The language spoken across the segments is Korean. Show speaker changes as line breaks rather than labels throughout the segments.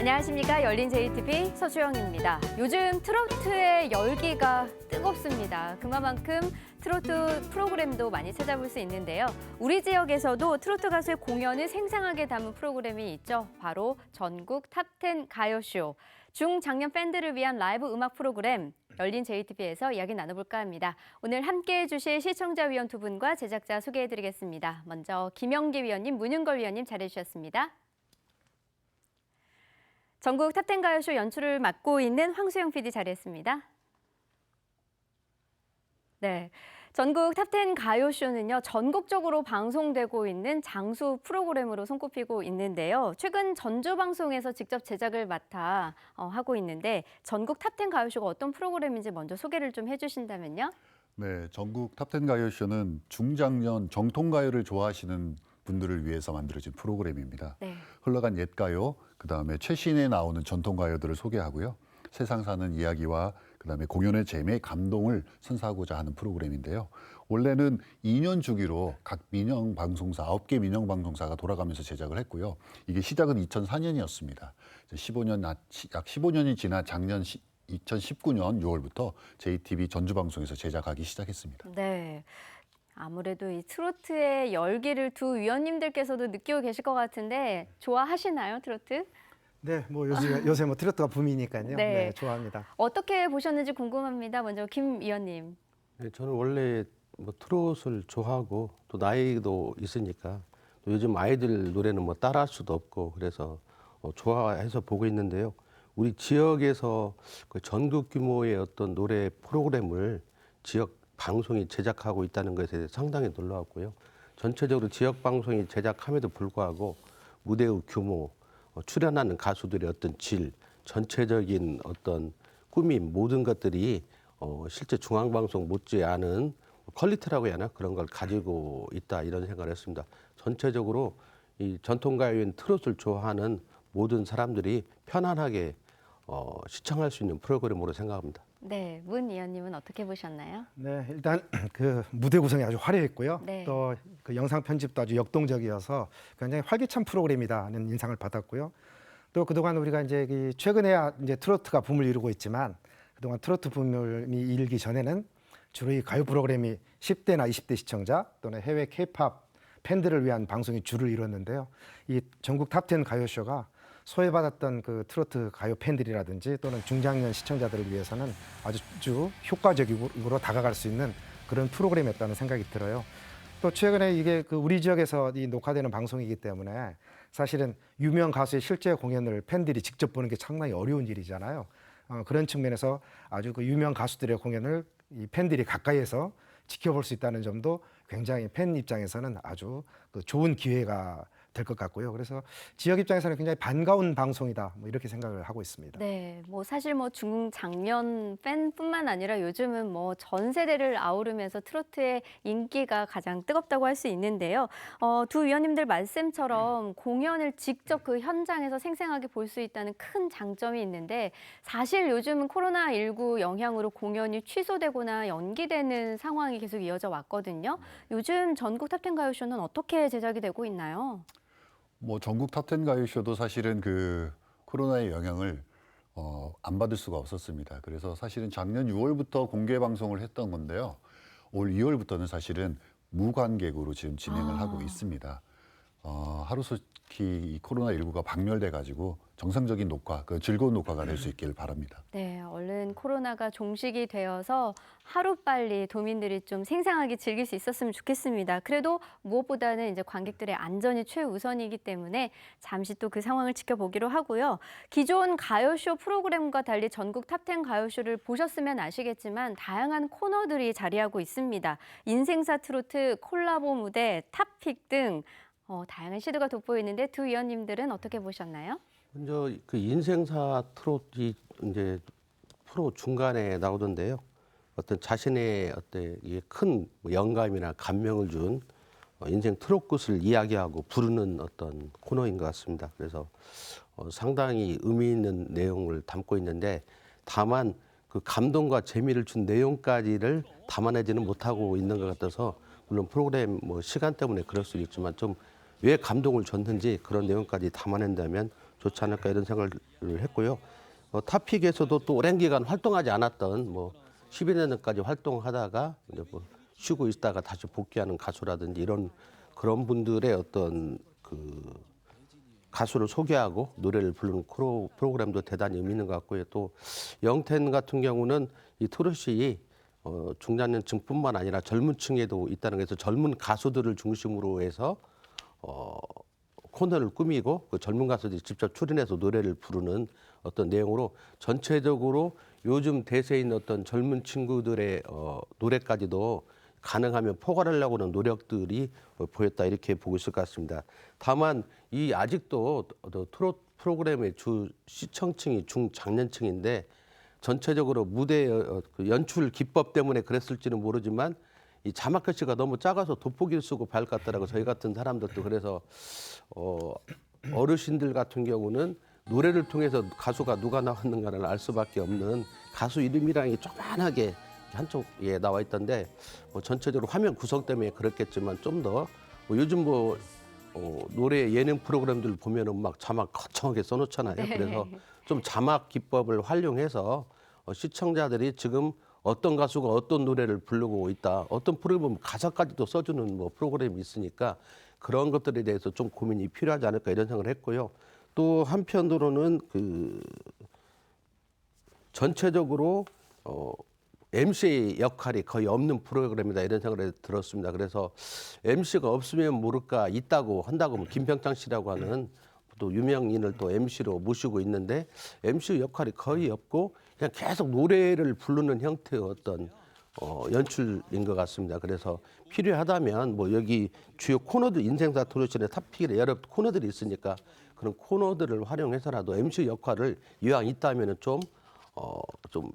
안녕하십니까. 열린 JTB 서주영입니다. 요즘 트로트의 열기가 뜨겁습니다. 그만큼 트로트 프로그램도 많이 찾아볼 수 있는데요. 우리 지역에서도 트로트 가수의 공연을 생생하게 담은 프로그램이 있죠. 바로 전국 탑10 가요쇼. 중장년 팬들을 위한 라이브 음악 프로그램 열린 JTB에서 이야기 나눠볼까 합니다. 오늘 함께해 주실 시청자 위원 두 분과 제작자 소개해드리겠습니다. 먼저 김영기 위원님, 문윤걸 위원님 잘해주셨습니다. 전국 탑10 가요쇼 연출을 맡고 있는 황수영 PD 자리했습니다. 네, 전국 탑10 가요쇼는요, 전국적으로 방송되고 있는 장수 프로그램으로 손꼽히고 있는데요. 최근 전주방송에서 직접 제작을 맡아 하고 있는데 전국 탑10 가요쇼가 어떤 프로그램인지 먼저 소개를 좀 해주신다면요.
네, 전국 탑10 가요쇼는 중장년 정통가요를 좋아하시는 분들을 위해서 만들어진 프로그램입니다.
네.
흘러간 옛가요, 그다음에 최신에 나오는 전통가요들을 소개하고요. 세상 사는 이야기와 그다음에 공연의 재미, 감동을 선사하고자 하는 프로그램인데요. 원래는 2년 주기로 각 민영 방송사, 9개 민영 방송사가 돌아가면서 제작을 했고요. 이게 시작은 2004년이었습니다. 약 15년이 지난 작년 2019년 6월부터 JTB 전주방송에서 제작하기 시작했습니다.
네. 아무래도 이 트로트의 열기를 두 위원님들께서도 느끼고 계실 것 같은데 좋아하시나요, 트로트?
네, 뭐 요새 뭐 트로트가 붐이니까요.
네.
네, 좋아합니다.
어떻게 보셨는지 궁금합니다. 먼저 김 위원님.
네, 저는 원래 뭐 트롯을 좋아하고 또 나이도 있으니까 또 요즘 아이들 노래는 뭐 따라할 수도 없고 그래서 좋아해서 보고 있는데요. 우리 지역에서 그 전국 규모의 어떤 노래 프로그램을 지역 방송이 제작하고 있다는 것에 대해서 상당히 놀라웠고요. 전체적으로 지역 방송이 제작함에도 불구하고 무대의 규모, 출연하는 가수들의 어떤 질, 전체적인 어떤 꾸밈 모든 것들이 실제 중앙방송 못지않은 퀄리티라고 해야 하나 그런 걸 가지고 있다 이런 생각을 했습니다. 전체적으로 이 전통가요인 트롯을 좋아하는 모든 사람들이 편안하게 시청할 수 있는 프로그램으로 생각합니다.
네, 문 위원님은 어떻게 보셨나요?
네, 일단 그 무대 구성이 아주 화려했고요.
네.
또 그 영상 편집도 아주 역동적이어서 굉장히 활기찬 프로그램이다는 인상을 받았고요. 또 그동안 우리가 이제 최근에야 이제 트로트가 붐을 이루고 있지만 그동안 트로트 붐이 일기 전에는 주로 이 가요 프로그램이 10대나 20대 시청자 또는 해외 K-팝 팬들을 위한 방송이 주를 이뤘는데요. 이 전국 탑10 가요쇼가 소외받았던 그 트로트 가요 팬들이라든지 또는 중장년 시청자들을 위해서는 아주 효과적으로 다가갈 수 있는 그런 프로그램이었다는 생각이 들어요. 또 최근에 이게 그 우리 지역에서 이 녹화되는 방송이기 때문에 사실은 유명 가수의 실제 공연을 팬들이 직접 보는 게 상당히 어려운 일이잖아요. 그런 측면에서 아주 그 유명 가수들의 공연을 이 팬들이 가까이에서 지켜볼 수 있다는 점도 굉장히 팬 입장에서는 아주 그 좋은 기회가 될 것 같고요. 그래서 지역 입장에서는 굉장히 반가운 방송이다. 뭐 이렇게 생각을 하고 있습니다.
네, 뭐 사실 뭐 중장년 팬뿐만 아니라 요즘은 뭐 전 세대를 아우르면서 트로트의 인기가 가장 뜨겁다고 할 수 있는데요. 두 위원님들 말씀처럼 공연을 직접 그 현장에서 생생하게 볼 수 있다는 큰 장점이 있는데 사실 요즘은 코로나19 영향으로 공연이 취소되거나 연기되는 상황이 계속 이어져 왔거든요. 요즘 전국 탑10 가요쇼는 어떻게 제작이 되고 있나요?
뭐 전국 탑10 가요쇼도 사실은 그 코로나의 영향을 안 받을 수가 없었습니다. 그래서 사실은 작년 6월부터 공개 방송을 했던 건데요. 올 2월부터는 사실은 무관객으로 지금 진행을 하고 있습니다. 하루속히 이 코로나19가 박멸돼 가지고 정상적인 녹화, 그 즐거운 녹화가 될 수 있기를 바랍니다.
네, 얼른 코로나가 종식이 되어서 하루빨리 도민들이 좀 생생하게 즐길 수 있었으면 좋겠습니다. 그래도 무엇보다는 이제 관객들의 안전이 최우선이기 때문에 잠시 또 그 상황을 지켜보기로 하고요. 기존 가요쇼 프로그램과 달리 전국 탑10 가요쇼를 보셨으면 아시겠지만 다양한 코너들이 자리하고 있습니다. 인생사 트로트, 콜라보 무대, 탑픽 등 다양한 시도가 돋보이는데 두 위원님들은 어떻게 보셨나요?
먼저 그 인생사 트롯이 이제 프로 중간에 나오던데요. 어떤 자신의 어떤 큰 영감이나 감명을 준 인생 트롯굿을 이야기하고 부르는 어떤 코너인 것 같습니다. 그래서 상당히 의미 있는 내용을 담고 있는데 다만 그 감동과 재미를 준 내용까지를 담아내지는 못하고 있는 것 같아서 물론 프로그램 뭐 시간 때문에 그럴 수 있지만 좀 왜 감동을 줬는지 그런 내용까지 담아낸다면 좋지 않을까 이런 생각을 했고요. 타픽에서도 또 오랜 기간 활동하지 않았던 뭐 12년까지 활동하다가 이제 뭐 쉬고 있다가 다시 복귀하는 가수라든지 이런 그런 분들의 어떤 그 가수를 소개하고 노래를 부르는 프로그램도 대단히 의미 있는 것 같고요. 또 영텐 같은 경우는 이 트롯이 중장년층뿐만 아니라 젊은 층에도 있다는 것에서 젊은 가수들을 중심으로 해서 코너를 꾸미고 그 젊은 가수들이 직접 출연해서 노래를 부르는 어떤 내용으로 전체적으로 요즘 대세인 어떤 젊은 친구들의 노래까지도 가능하면 포괄하려고 하는 노력들이 보였다 이렇게 보고 있을 것 같습니다. 다만 이 아직도 트롯 프로그램의 주 시청층이 중장년층인데 전체적으로 무대 그 연출 기법 때문에 그랬을지는 모르지만 이 자막 글씨가 너무 작아서 돋보기를 쓰고 밝았더라고 저희 같은 사람들도 그래서 어르신들 같은 경우는 노래를 통해서 가수가 누가 나왔는가를 알 수밖에 없는 가수 이름이랑이 조그만하게 한쪽에 나와 있던데 뭐 전체적으로 화면 구성 때문에 그렇겠지만 좀 더 요즘 노래 예능 프로그램들 보면은 막 자막 거창하게 써놓잖아요. 그래서 좀 자막 기법을 활용해서 시청자들이 지금 어떤 가수가 어떤 노래를 부르고 있다. 어떤 프로그램은 가사까지도 써주는 뭐 프로그램이 있으니까 그런 것들에 대해서 좀 고민이 필요하지 않을까 이런 생각을 했고요. 또 한편으로는 그 전체적으로 MC의 역할이 거의 없는 프로그램이다 이런 생각을 들었습니다. 그래서 MC가 없으면 모를까 있다고 한다고 뭐 김병창 씨라고 하는 또 유명인을 또 MC로 모시고 있는데 MC 역할이 거의 없고 그냥 계속 노래를 부르는 형태의 어떤 연출인 것 같습니다. 그래서 필요하다면 뭐 여기 주요 코너들 인생사 토론실의 탑픽에 여러 코너들이 있으니까 그런 코너들을 활용해서라도 MC 역할을 이왕 있다면은 좀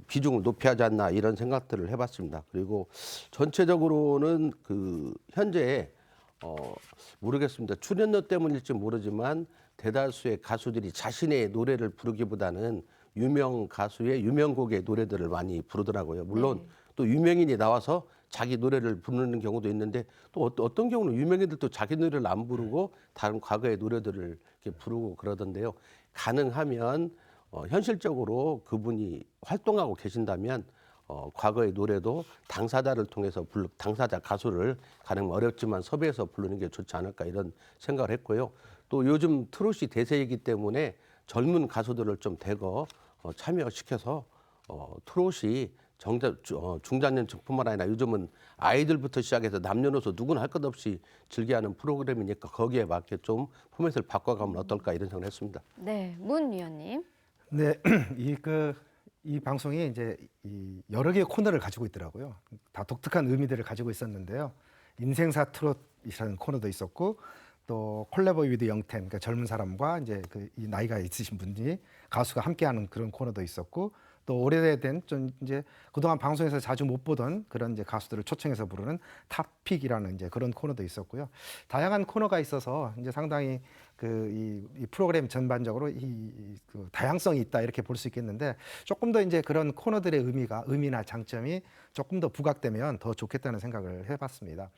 비중을 높여야 하지 않나 이런 생각들을 해봤습니다. 그리고 전체적으로는 그 현재 모르겠습니다. 출연료 때문일지 모르지만 대다수의 가수들이 자신의 노래를 부르기보다는 유명 가수의 유명곡의 노래들을 많이 부르더라고요. 물론 또 유명인이 나와서 자기 노래를 부르는 경우도 있는데 또 어떤 경우는 유명인들도 자기 노래를 안 부르고 다른 과거의 노래들을 이렇게 부르고 그러던데요. 가능하면 현실적으로 그분이 활동하고 계신다면 과거의 노래도 당사자를 통해서 당사자 가수를 가능하면 어렵지만 섭외해서 부르는 게 좋지 않을까 이런 생각을 했고요. 또 요즘 트롯이 대세이기 때문에 젊은 가수들을 좀 대거 참여시켜서 트롯이 중장년층뿐만 아니라 요즘은 아이들부터 시작해서 남녀노소 누구나 할 것 없이 즐겨하는 프로그램이니까 거기에 맞게 좀 포맷을 바꿔가면 어떨까 이런 생각을 했습니다.
네, 문 위원님.
네, 이 방송이 이제 여러 개의 코너를 가지고 있더라고요. 다 독특한 의미들을 가지고 있었는데요. 인생사 트롯이라는 코너도 있었고, 또 콜라보 위드 영텐, 그러니까 젊은 사람과 이제 이 나이가 있으신 분이 가수가 함께하는 그런 코너도 있었고, 또 오래된 좀 이제 그동안 방송에서 자주 못 보던 그런 이제 가수들을 초청해서 부르는 탑픽이라는 이제 그런 코너도 있었고요. 다양한 코너가 있어서 이제 상당히 이 프로그램 전반적으로 그 다양성이 있다 이렇게 볼 수 있겠는데 조금 더 이제 그런 코너들의 의미나 장점이 조금 더 부각되면 더 좋겠다는 생각을 해봤습니다.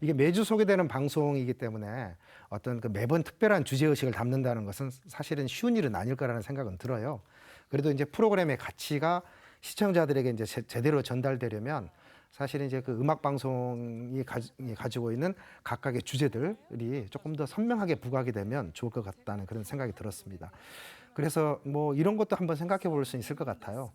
이게 매주 소개되는 방송이기 때문에 어떤 그 매번 특별한 주제의식을 담는다는 것은 사실은 쉬운 일은 아닐 거라는 생각은 들어요. 그래도 이제 프로그램의 가치가 시청자들에게 이제 제대로 전달되려면 사실은 이제 그 음악 방송이 가지고 있는 각각의 주제들이 조금 더 선명하게 부각이 되면 좋을 것 같다는 그런 생각이 들었습니다. 그래서 뭐 이런 것도 한번 생각해 볼 수 있을 것 같아요.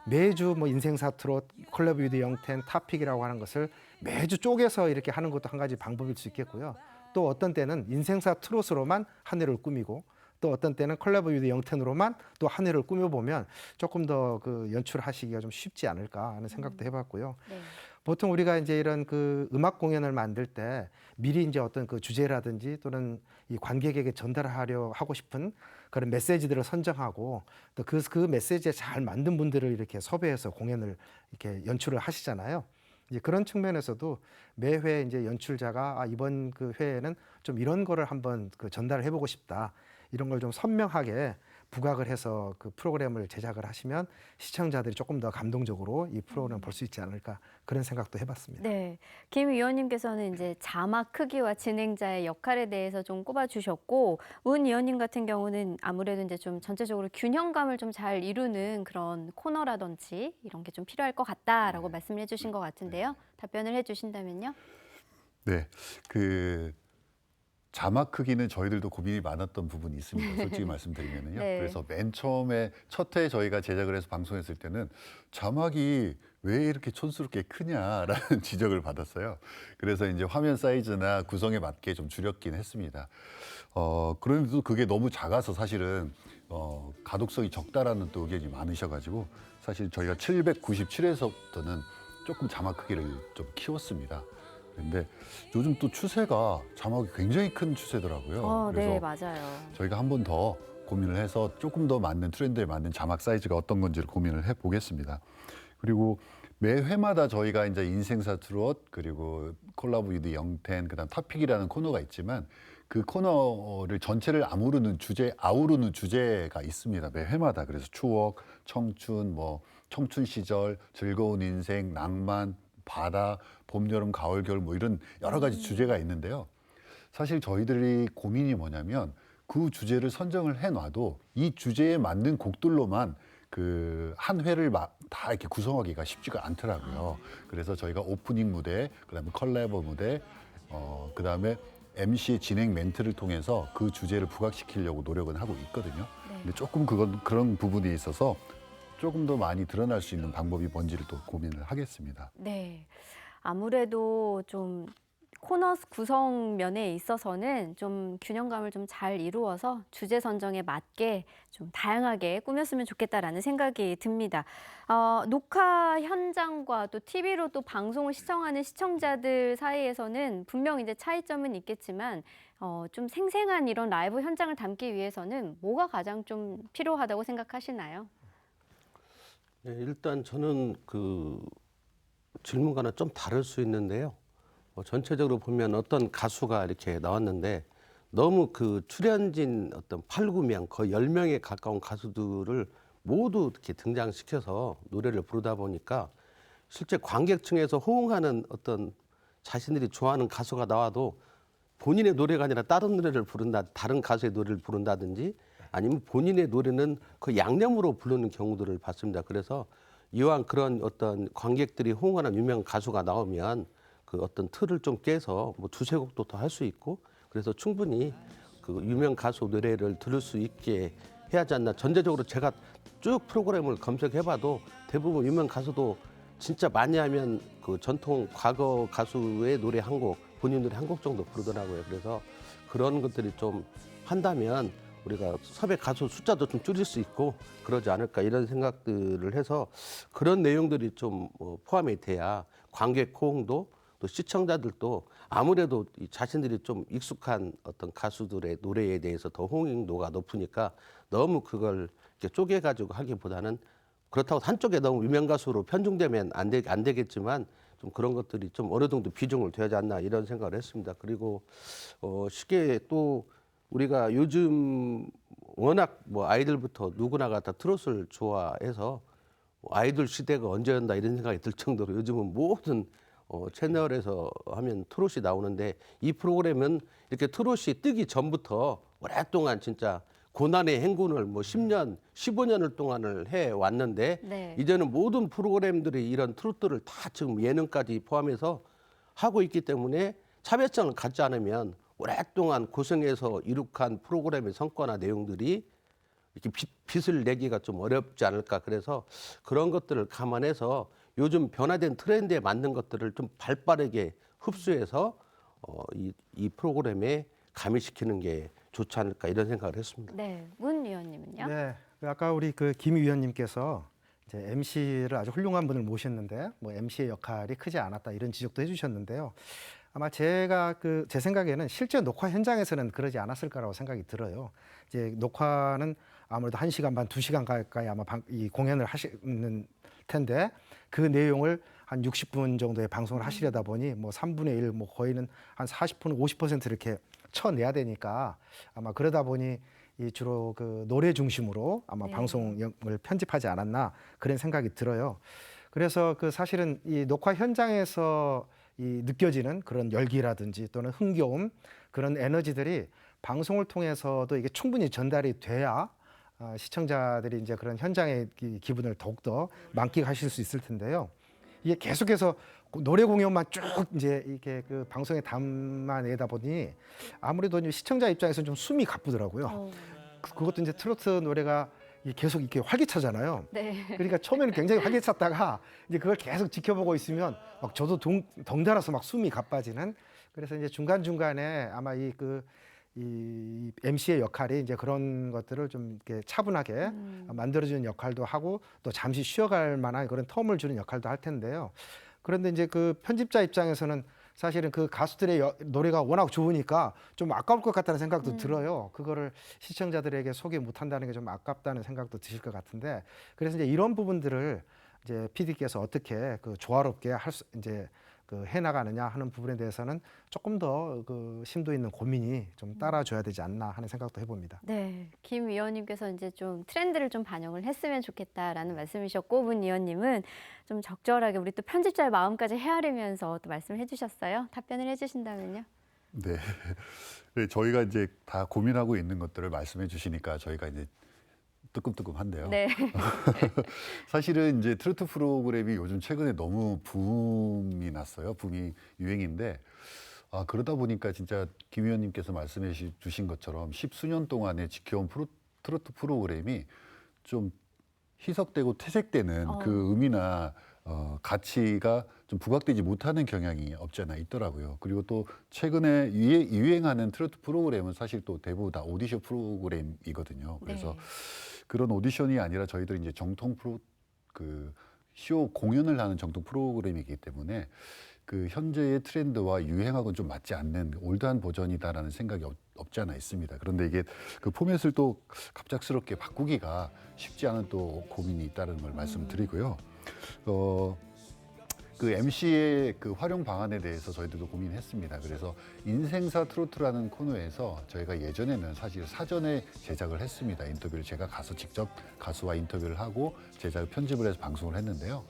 매주 뭐 인생사 트롯, 콜라보 위드 영텐, 탑픽이라고 하는 것을 매주 쪼개서 이렇게 하는 것도 한 가지 방법일 수 있겠고요. 또 어떤 때는 인생사 트롯으로만 한 해를 꾸미고 또 어떤 때는 콜라보 위드 영텐으로만 또 한 해를 꾸며보면 조금 더 그 연출하시기가 좀 쉽지 않을까 하는 생각도 해봤고요.
네.
보통 우리가 이제 이런 그 음악 공연을 만들 때 미리 이제 어떤 그 주제라든지 또는 이 관객에게 전달하려 하고 싶은 그런 메시지들을 선정하고 또 그 메시지에 잘 만든 분들을 이렇게 섭외해서 공연을 이렇게 연출을 하시잖아요. 이제 그런 측면에서도 매회 이제 연출자가 이번 그 회에는 좀 이런 거를 한번 그 전달을 해보고 싶다. 이런 걸 좀 선명하게 부각을 해서 그 프로그램을 제작을 하시면 시청자들이 조금 더 감동적으로 이 프로그램을 볼 수 있지 않을까 그런 생각도 해봤습니다.
네, 김 위원님께서는 이제 자막 크기와 진행자의 역할에 대해서 좀 꼽아주셨고, 문 위원님 같은 경우는 아무래도 이제 좀 전체적으로 균형감을 좀 잘 이루는 그런 코너라든지 이런 게 좀 필요할 것 같다라고 말씀을 해주신 것 같은데요. 답변을 해주신다면요?
네, 그 자막 크기는 저희들도 고민이 많았던 부분이 있습니다. 솔직히 말씀드리면요.
네.
그래서 맨 처음에 첫 회 저희가 제작을 해서 방송했을 때는 자막이 왜 이렇게 촌스럽게 크냐라는 지적을 받았어요. 그래서 이제 화면 사이즈나 구성에 맞게 좀 줄였긴 했습니다. 그런데도 그게 너무 작아서 사실은 가독성이 적다라는 또 의견이 많으셔가지고 사실 저희가 797에서부터는 조금 자막 크기를 좀 키웠습니다. 근데 요즘 또 추세가 자막이 굉장히 큰 추세더라고요.
네, 맞아요.
저희가 한 번 더 고민을 해서 조금 더 맞는 트렌드에 맞는 자막 사이즈가 어떤 건지를 고민을 해보겠습니다. 그리고 매 회마다 저희가 이제 인생사 트롯 그리고 콜라보 위드 영텐 그다음 탑픽이라는 코너가 있지만 그 코너를 전체를 아우르는 주제가 있습니다. 매 회마다. 그래서 추억, 청춘, 뭐 청춘 시절, 즐거운 인생, 낭만, 바다, 봄, 여름, 가을, 겨울 뭐 이런 여러 가지 주제가 있는데요. 사실 저희들이 고민이 뭐냐면 그 주제를 선정을 해놔도 이 주제에 맞는 곡들로만 그 한 회를 다 이렇게 구성하기가 쉽지가 않더라고요. 그래서 저희가 오프닝 무대, 그다음에 컬래버 무대, 그다음에 MC의 진행 멘트를 통해서 그 주제를 부각시키려고 노력은 하고 있거든요. 근데 조금 그런 부분이 있어서 조금 더 많이 드러날 수 있는 방법이 뭔지를 또 고민을 하겠습니다.
네, 아무래도 좀 코너 구성 면에 있어서는 좀 균형감을 좀 잘 이루어서 주제 선정에 맞게 좀 다양하게 꾸몄으면 좋겠다라는 생각이 듭니다. 녹화 현장과 또 TV로 또 방송을 시청하는 시청자들 사이에서는 분명 이제 차이점은 있겠지만 좀 생생한 이런 라이브 현장을 담기 위해서는 뭐가 가장 좀 필요하다고 생각하시나요?
네, 일단 저는 그 질문과는 좀 다를 수 있는데요. 전체적으로 보면 어떤 가수가 이렇게 나왔는데 너무 그 출연진 어떤 8, 9명, 거의 10명에 가까운 가수들을 모두 이렇게 등장시켜서 노래를 부르다 보니까 실제 관객층에서 호응하는 어떤 자신들이 좋아하는 가수가 나와도 본인의 노래가 아니라 다른 노래를 부른다, 다른 가수의 노래를 부른다든지 아니면 본인의 노래는 그 양념으로 부르는 경우들을 봤습니다. 그래서 이왕 그런 어떤 관객들이 호응하는 유명 가수가 나오면 그 어떤 틀을 좀 깨서 뭐 두세 곡도 더 할 수 있고 그래서 충분히 그 유명 가수 노래를 들을 수 있게 해야 하지 않나. 전체적으로 제가 쭉 프로그램을 검색해봐도 대부분 유명 가수도 진짜 많이 하면 그 전통 과거 가수의 노래 한 곡, 본인 노래 한 곡 정도 부르더라고요. 그래서 그런 것들이 좀 한다면 우리가 섭외 가수 숫자도 좀 줄일 수 있고 그러지 않을까 이런 생각들을 해서 그런 내용들이 좀 포함이 돼야 관객 호응도 또 시청자들도 아무래도 이 자신들이 좀 익숙한 어떤 가수들의 노래에 대해서 더 호응도가 높으니까 너무 그걸 이렇게 쪼개가지고 하기보다는 그렇다고 한쪽에 너무 유명 가수로 편중되면 안 되겠지만 좀 그런 것들이 좀 어느 정도 비중을 둬야지 않나 이런 생각을 했습니다. 그리고 쉽게 또 우리가 요즘 워낙 뭐 아이들부터 누구나가 다 트롯을 좋아해서 아이돌 시대가 언제였나 이런 생각이 들 정도로 요즘은 모든 채널에서 하면 트롯이 나오는데 이 프로그램은 이렇게 트롯이 뜨기 전부터 오랫동안 진짜 고난의 행군을 뭐 10년, 15년을 동안을 해 왔는데
네.
이제는 모든 프로그램들이 이런 트롯들을 다 지금 예능까지 포함해서 하고 있기 때문에 차별성을 갖지 않으면 오랫동안 고생해서 이룩한 프로그램의 성과나 내용들이 이렇게 빛을 내기가 좀 어렵지 않을까. 그래서 그런 것들을 감안해서 요즘 변화된 트렌드에 맞는 것들을 좀 발빠르게 흡수해서 이 프로그램에 가미시키는 게 좋지 않을까 이런 생각을 했습니다.
네, 문 위원님은요?
네, 아까 우리 그 김 위원님께서 이제 MC를 아주 훌륭한 분을 모셨는데 뭐 MC의 역할이 크지 않았다 이런 지적도 해주셨는데요. 아마 제가 제 생각에는 실제 녹화 현장에서는 그러지 않았을 거라고 생각이 들어요. 이제 녹화는 아무래도 1시간 반, 2시간 가까이 아마 이 공연을 하시는 텐데 그 내용을 한 60분 정도의 방송을 하시려다 보니 뭐 3분의 1, 뭐 거의는 한 40%, 50% 이렇게 쳐내야 되니까 아마 그러다 보니 이 주로 그 노래 중심으로 아마
네.
방송을 편집하지 않았나 그런 생각이 들어요. 그래서 그 사실은 이 녹화 현장에서 이 느껴지는 그런 열기라든지 또는 흥겨움 그런 에너지들이 방송을 통해서도 이게 충분히 전달이 돼야 시청자들이 이제 그런 현장의 기분을 더욱더 만끽하실 수 있을 텐데요. 이게 계속해서 노래 공연만 쭉 이제 이렇게 그 방송에 담아내다 보니 아무래도 이제 시청자 입장에서는 좀 숨이 가쁘더라고요.
어,
그것도 이제 트로트 노래가 계속 이렇게 활기차잖아요.
네.
그러니까 처음에는 굉장히 활기찼다가 이제 그걸 계속 지켜보고 있으면 막 저도 덩달아서 막 숨이 가빠지는. 그래서 이제 중간 중간에 아마 이 MC의 역할이 이제 그런 것들을 좀 이렇게 차분하게 만들어주는 역할도 하고 또 잠시 쉬어갈 만한 그런 텀을 주는 역할도 할 텐데요. 그런데 이제 그 편집자 입장에서는 사실은 그 가수들의 노래가 워낙 좋으니까 좀 아까울 것 같다는 생각도 들어요. 그거를 시청자들에게 소개 못한다는 게 좀 아깝다는 생각도 드실 것 같은데, 그래서 이제 이런 부분들을 이제 PD께서 어떻게 그 조화롭게 이제 그 해나가느냐 하는 부분에 대해서는 조금 더 그 심도 있는 고민이 좀 따라줘야 되지 않나 하는 생각도 해봅니다.
네, 김 위원님께서 이제 좀 트렌드를 좀 반영을 했으면 좋겠다라는 말씀이셨고, 문 위원님은 좀 적절하게 우리 또 편집자의 마음까지 헤아리면서 또 말씀을 해주셨어요. 답변을 해주신다면요.
네. 네, 저희가 이제 다 고민하고 있는 것들을 말씀해 주시니까 저희가 이제 뜨끔뜨끔한데요.
네,
사실은 이제 트로트 프로그램이 요즘 최근에 너무 붐이 났어요. 붐이 유행인데, 그러다 보니까 진짜 김 위원님께서 말씀해 주신 것처럼 십수년 동안에 지켜온 트로트 프로그램이 좀 희석되고 퇴색되는 그 의미나 가치가 좀 부각되지 못하는 경향이 없지 않아 있더라고요. 그리고 또 최근에 유행하는 트로트 프로그램은 사실 또 대부분 다 오디션 프로그램이거든요. 그래서
네.
그런 오디션이 아니라 저희들이 이제 정통 쇼 공연을 하는 정통 프로그램이기 때문에 그 현재의 트렌드와 유행하고는 좀 맞지 않는 올드한 버전이다라는 생각이 없지 않아 있습니다. 그런데 이게 그 포맷을 또 갑작스럽게 바꾸기가 쉽지 않은 또 고민이 있다는 걸 말씀드리고요. 그 MC의 그 활용 방안에 대해서 저희들도 고민했습니다. 그래서 인생사 트로트라는 코너에서 저희가 예전에는 사실 사전에 제작을 했습니다. 인터뷰를 제가 가서 직접 가수와 인터뷰를 하고 제작을 편집을 해서 방송을 했는데요.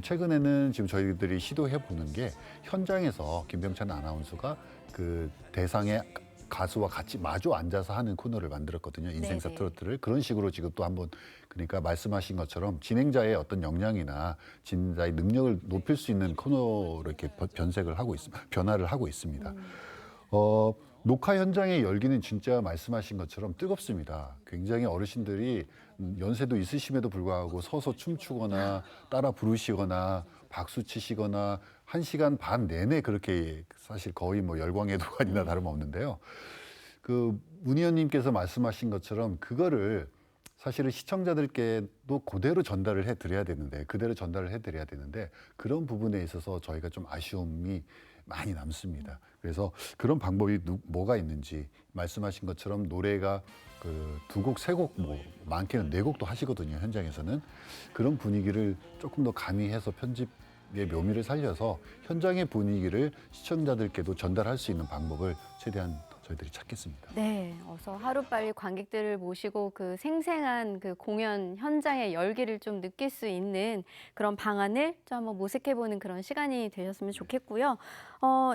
최근에는 지금 저희들이 시도해 보는 게 현장에서 김병찬 아나운서가 그 대상의 가수와 같이 마주 앉아서 하는 코너를 만들었거든요. 인생사
네네.
트로트를. 그런 식으로 지금 또 한번 그러니까 말씀하신 것처럼 진행자의 어떤 역량이나 진행자의 능력을 높일 수 있는 코너로 이렇게 변화를 하고 있습니다. 녹화 현장의 열기는 진짜 말씀하신 것처럼 뜨겁습니다. 굉장히 어르신들이 연세도 있으심에도 불구하고 서서 춤추거나 따라 부르시거나 박수 치시거나 1시간 반 내내 그렇게 사실 거의 뭐 열광의 도가니나 다름없는데요. 그 문 의원님께서 말씀하신 것처럼 그거를 사실은 시청자들께도 그대로 전달을 해드려야 되는데 그런 부분에 있어서 저희가 좀 아쉬움이 많이 남습니다. 그래서 그런 방법이 뭐가 있는지 말씀하신 것처럼 노래가 그 2곡, 3곡 뭐 많게는 4곡도 하시거든요. 현장에서는 그런 분위기를 조금 더 가미해서 편집의 묘미를 살려서 현장의 분위기를 시청자들께도 전달할 수 있는 방법을 최대한 저희들이 찾겠습니다.
네, 어서 하루빨리 관객들을 모시고 그 생생한 그 공연 현장의 열기를 좀 느낄 수 있는 그런 방안을 좀 한번 모색해보는 그런 시간이 되셨으면 좋겠고요.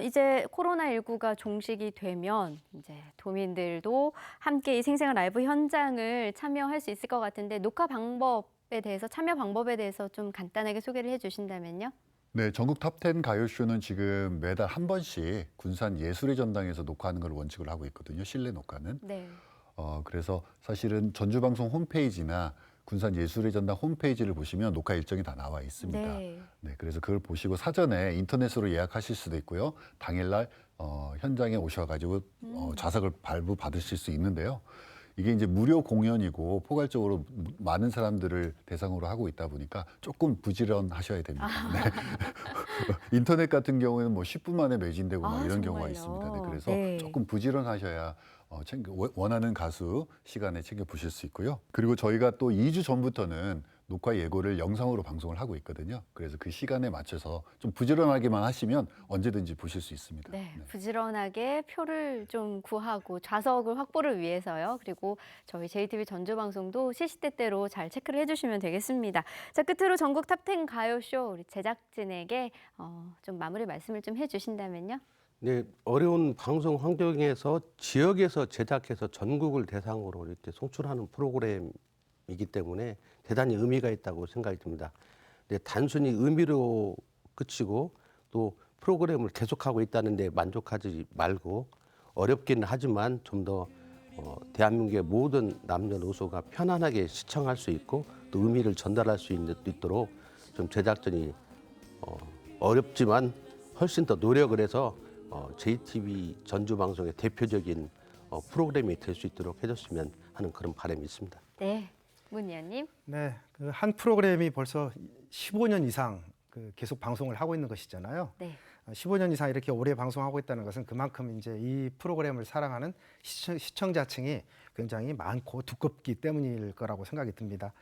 이제 코로나19가 종식이 되면 이제 도민들도 함께 이 생생한 라이브 현장을 참여할 수 있을 것 같은데 녹화 방법에 대해서, 참여 방법에 대해서 좀 간단하게 소개를 해주신다면요.
네, 전국 탑10 가요쇼는 지금 매달 한 번씩 군산 예술의 전당에서 녹화하는 걸 원칙으로 하고 있거든요. 실내 녹화는.
네.
그래서 사실은 전주방송 홈페이지나 군산 예술의 전당 홈페이지를 보시면 녹화 일정이 다 나와 있습니다.
네.
네, 그래서 그걸 보시고 사전에 인터넷으로 예약하실 수도 있고요. 당일날 현장에 오셔가지고 좌석을 발부 받으실 수 있는데요. 이게 이제 무료 공연이고 포괄적으로 많은 사람들을 대상으로 하고 있다 보니까 조금 부지런하셔야 됩니다. 네. 인터넷 같은 경우에는 뭐 10분 만에 매진되고 막 이런 경우가
정말요?
있습니다. 네, 그래서
네.
조금 부지런하셔야 원하는 가수 시간에 챙겨 보실 수 있고요. 그리고 저희가 또 2주 전부터는 녹화 예고를 영상으로 방송을 하고 있거든요. 그래서 그 시간에 맞춰서 좀 부지런하게만 하시면 언제든지 보실 수 있습니다.
네, 부지런하게 표를 좀 구하고 좌석을 확보를 위해서요. 그리고 저희 JTB 전주 방송도 시시때때로 잘 체크를 해주시면 되겠습니다. 자, 끝으로 전국 탑10 가요쇼 우리 제작진에게 좀 마무리 말씀을 좀 해주신다면요.
네, 어려운 방송 환경에서 지역에서 제작해서 전국을 대상으로 이렇게 송출하는 프로그램이기 때문에 대단히 의미가 있다고 생각이 듭니다. 네, 단순히 의미로 그치고 또 프로그램을 계속하고 있다는 데 만족하지 말고 어렵기는 하지만 좀 더 대한민국의 모든 남녀노소가 편안하게 시청할 수 있고 또 의미를 전달할 수 있도록 좀 제작진이 어렵지만 훨씬 더 노력을 해서 JTB 전주 방송의 대표적인 프로그램이 될 수 있도록 해줬으면 하는 그런 바람이 있습니다.
네, 문 의원님.
네, 그 한 프로그램이 벌써 15년 이상 계속 방송을 하고 있는 것이잖아요.
네.
15년 이상 이렇게 오래 방송하고 있다는 것은 그만큼 이제 이 프로그램을 사랑하는 시청자층이 굉장히 많고 두껍기 때문일 거라고 생각이 듭니다.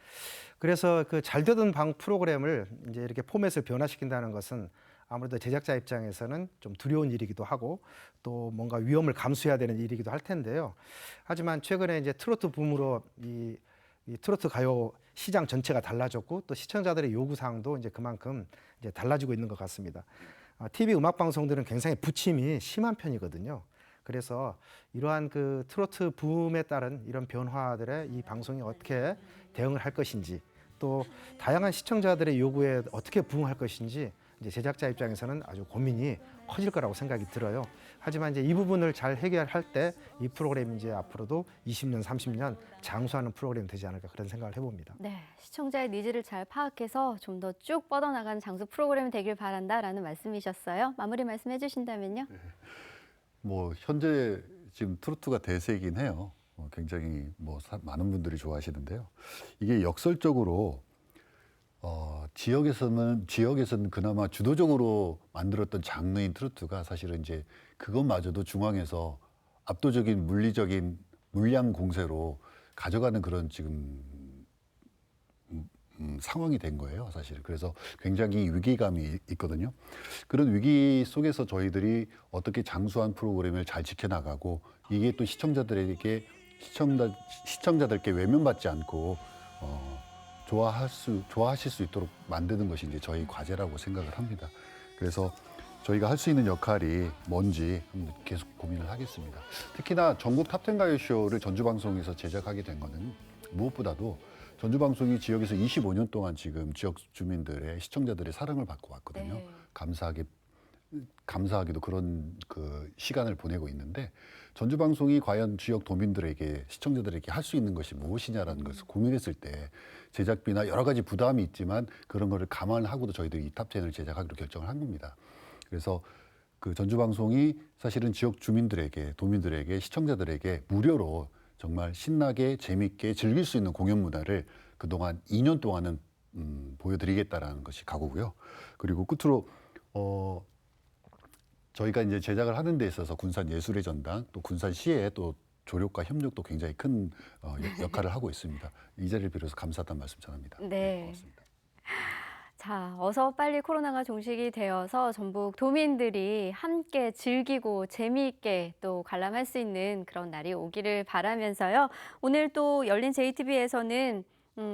그래서 그 잘 되던 방 프로그램을 이제 이렇게 포맷을 변화시킨다는 것은 아무래도 제작자 입장에서는 좀 두려운 일이기도 하고 또 뭔가 위험을 감수해야 되는 일이기도 할 텐데요. 하지만 최근에 이제 트로트 붐으로 이 트로트 가요 시장 전체가 달라졌고 또 시청자들의 요구 사항도 이제 그만큼 이제 달라지고 있는 것 같습니다. TV 음악 방송들은 굉장히 부침이 심한 편이거든요. 그래서 이러한 그 트로트 붐에 따른 이런 변화들에 이 방송이 어떻게 대응을 할 것인지 또 다양한 시청자들의 요구에 어떻게 부응할 것인지 이제 제작자 입장에서는 아주 고민이 커질 거라고 생각이 들어요. 하지만 이제 이 부분을 잘 해결할 때 이 프로그램이 이제 앞으로도 20년, 30년 장수하는 프로그램이 되지 않을까 그런 생각을 해봅니다.
네, 시청자의 니즈를 잘 파악해서 좀 더 쭉 뻗어나가는 장수 프로그램이 되길 바란다라는 말씀이셨어요. 마무리 말씀해 주신다면요.
뭐 현재 지금 트로트가 대세이긴 해요. 굉장히 많은 분들이 좋아하시는데요. 이게 역설적으로 지역에서는 그나마 주도적으로 만들었던 장르인 트로트가 사실은 이제 그것마저도 중앙에서 압도적인 물리적인 물량 공세로 가져가는 그런 지금 상황이 된 거예요, 사실. 그래서 굉장히 위기감이 있거든요. 그런 위기 속에서 저희들이 어떻게 장수한 프로그램을 잘 지켜나가고 이게 또 시청자들께 외면받지 않고 좋아하실 수 있도록 만드는 것이 이제 저희 과제라고 생각을 합니다. 그래서 저희가 할 수 있는 역할이 뭔지 계속 고민을 하겠습니다. 특히나 전국 탑10 가요쇼를 전주방송에서 제작하게 된 거는 무엇보다도 전주방송이 지역에서 25년 동안 지금 지역 주민들의 시청자들의 사랑을 받고 왔거든요.
네.
감사하게도 그런 그 시간을 보내고 있는데 전주방송이 과연 지역 도민들에게 시청자들에게 할 수 있는 것이 무엇이냐라는 것을 고민했을 때 제작비나 여러 가지 부담이 있지만 그런 거를 감안하고도 저희들이 이 탑10을 제작하기로 결정을 한 겁니다. 그래서 그 전주방송이 사실은 지역 주민들에게 도민들에게 시청자들에게 무료로 정말 신나게 재밌게 즐길 수 있는 공연 문화를 그동안 2년 동안은 보여드리겠다라는 것이 각오고요. 그리고 끝으로 저희가 이제 제작을 하는 데 있어서 군산 예술의 전당 또 군산시의 또 조력과 협력도 굉장히 큰 역할을 하고 있습니다. 이 자리를 빌어서 감사하다는 말씀 전합니다.
네.
고맙습니다.
자, 어서 빨리 코로나가 종식이 되어서 전북 도민들이 함께 즐기고 재미있게 또 관람할 수 있는 그런 날이 오기를 바라면서요. 오늘 또 열린 JTB에서는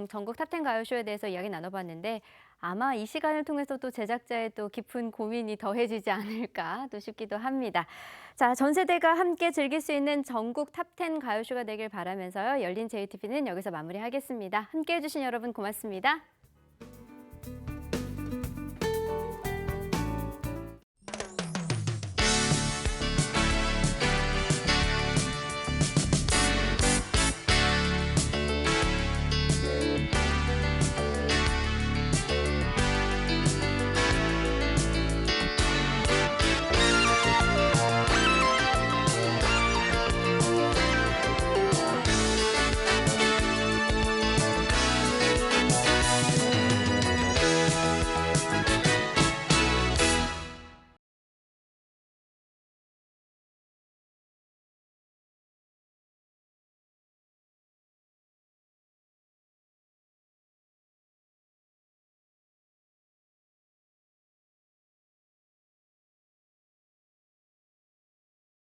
전국 탑10 가요쇼에 대해서 이야기 나눠봤는데 아마 이 시간을 통해서 또 제작자의 또 깊은 고민이 더해지지 않을까 또 싶기도 합니다. 자, 전 세대가 함께 즐길 수 있는 전국 탑10 가요쇼가 되길 바라면서요. 열린 JTB는 여기서 마무리하겠습니다. 함께해 주신 여러분 고맙습니다.